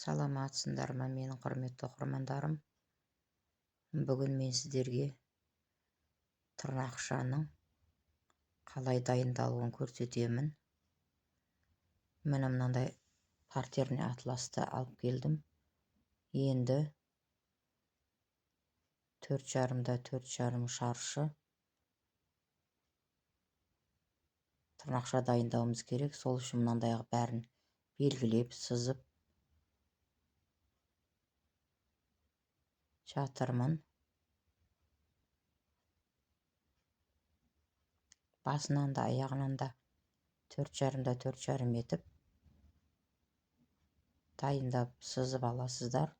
Саламатсыңдар ма, менің құрметті оқырмандарым? Бүгін мен сіздерге тырнақшаның қалай дайындалуын көрсетемін. Міне мынандай партерный атласты алып келдім. Енді 4,5 да 4,5 шаршы тырнақша дайындауымыз керек. Сол үшін мынандайға бәрін белгілеп сызып жатырмын. Басынан да аяғынан да 4,5 да 4,5 етіп дайындап сызып аласыздар.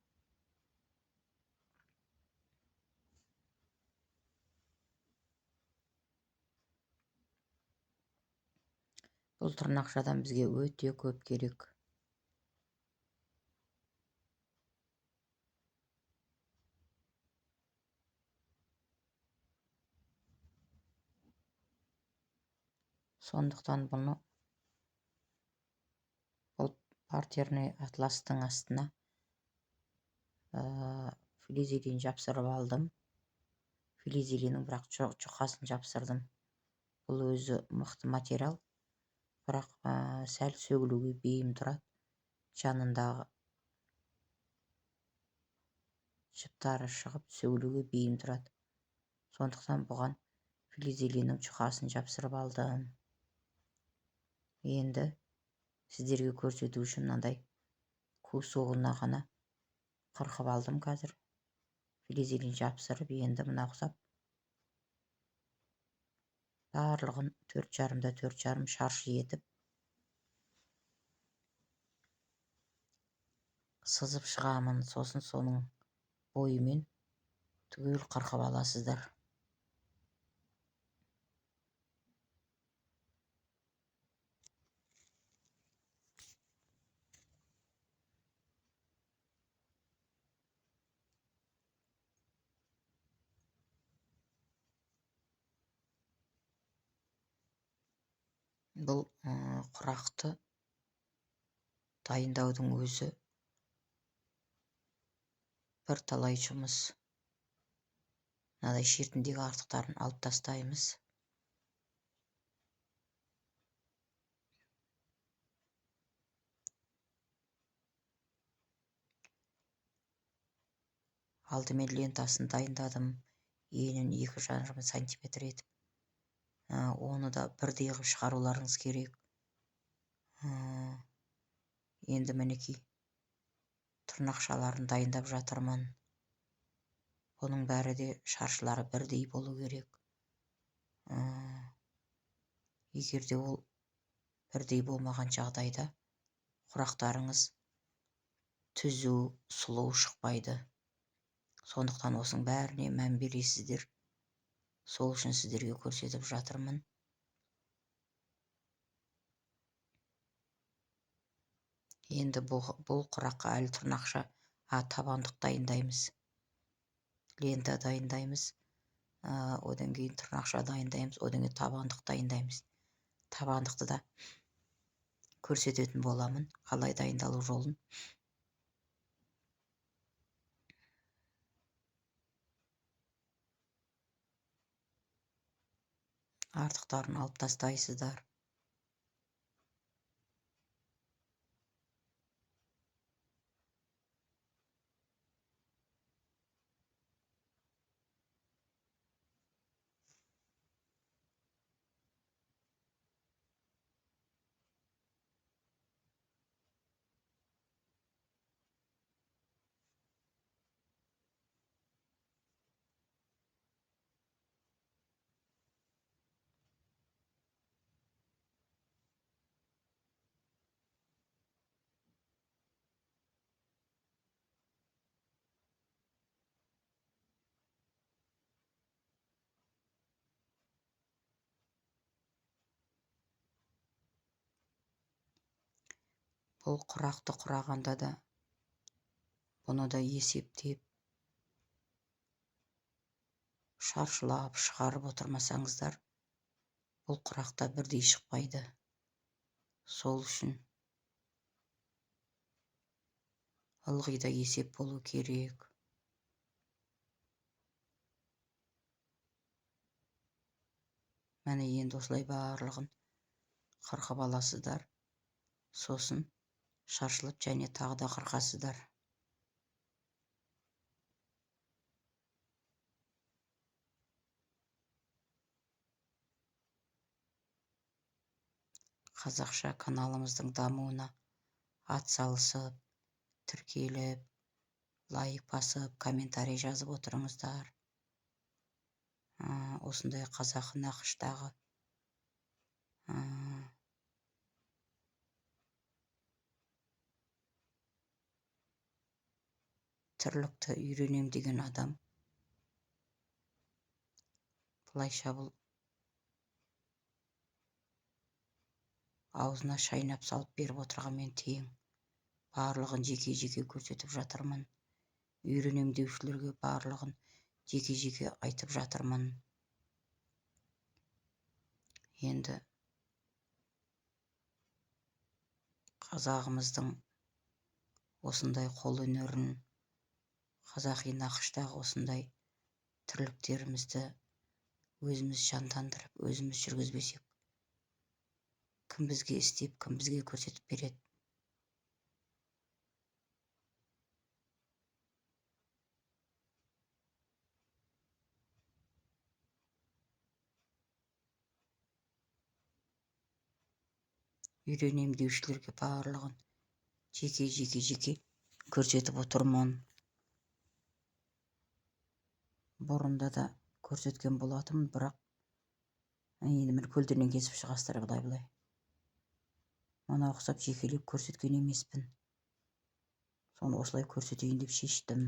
Бұл тырнақшадан бізге өте көп керек. Сондықтан бұл партерный атластың астына флизелин жапсырып алдым. Флизелиннің бірақ жұқасын жапсырдым. Бұл өзі мықты материал, бірақ сәл сөгілуге бейім тұрады. Жанындағы жіптары шығып сөгілуге бейім тұрады. Сондықтан бұған флизелиннің жұқасын жапсырып алдым. Енді сіздерге көрсету үшін мынандай көсуғына ғана қырқып алдым қазір. Флизелин жапсырып, енді мына ұқсап барлығын 4,5 да 4,5 шаршы етіп сызып шығамын. Сосын соның бойымен түгел қырқып аласыздар. Бұл құрақты дайындаудың өзі бірталай жұмыс. Мынадай шетіндегі артықтарын алып тастаймыз. Алдымен лентасын дайындадым. Енін 2,5 сантиметр етіп. Оны да бірдей қылып шығаруларыңыз керек. Енді мінекей тырнақшаларын дайындап жатырмын. Бұның бәрі де шаршылары бірдей болу керек. Егер де ол бірдей болмаған жағдайда құрақтарыңыз түзу, сұлу шықпайды. Сондықтан осының бәріне мән бересіздер. Сол үшін сіздерге көрсетіп жатырмын. Енді бұл құраққа әлі тырнақша табандық дайындаймыз. Лента дайындаймыз. Одан кейін тырнақша дайындаймыз. Одан кейін табандық дайындаймыз. Табандықты да көрсететін боламын. Қалай дайындалу жолын. Артықтарын алып тастайсыздар. Бұл құрақты құрағанда да бұны да есептеп шаршылап шығарып отырмасаңыздар, бұл құрақта бірдей шықпайды. Сол үшін ылғи да есеп болу керек. Мәне енді осылай барлығын қырқып аласыздар. Сосын шашылып және тағы да қырқасыздар. Қазақша каналымыздың дамуына атсалысып, тіркеліп, лайк басып, комментарий жазып отырыңыздар. Осындай қазақы нақыштағы тірлікті үйренем деген адам былайша бұл аузына шайнап салып беріп отырғанмен тең. Барлығын жеке-жеке көрсетіп жатырмын. Үйренем деушілерге барлығын жеке-жеке айтып жатырмын. Енді қазағымыздың осындай қол өнерін, қазақи нақыштағы осындай тірліктерімізді өзіміз жандандырып, өзіміз жүргізбесек, кім бізге істеп, кім бізге көрсетіп береді? Үйренем деушілерге барлығын жеке көрсетіп отырмын. Бұрында да көрсеткен болатым, бірақ енді міне көлденең кесіп шығасыздар былай. Мына ұқсап жекелеп көрсеткен емеспін. Соны осылай көрсетейін деп шештім.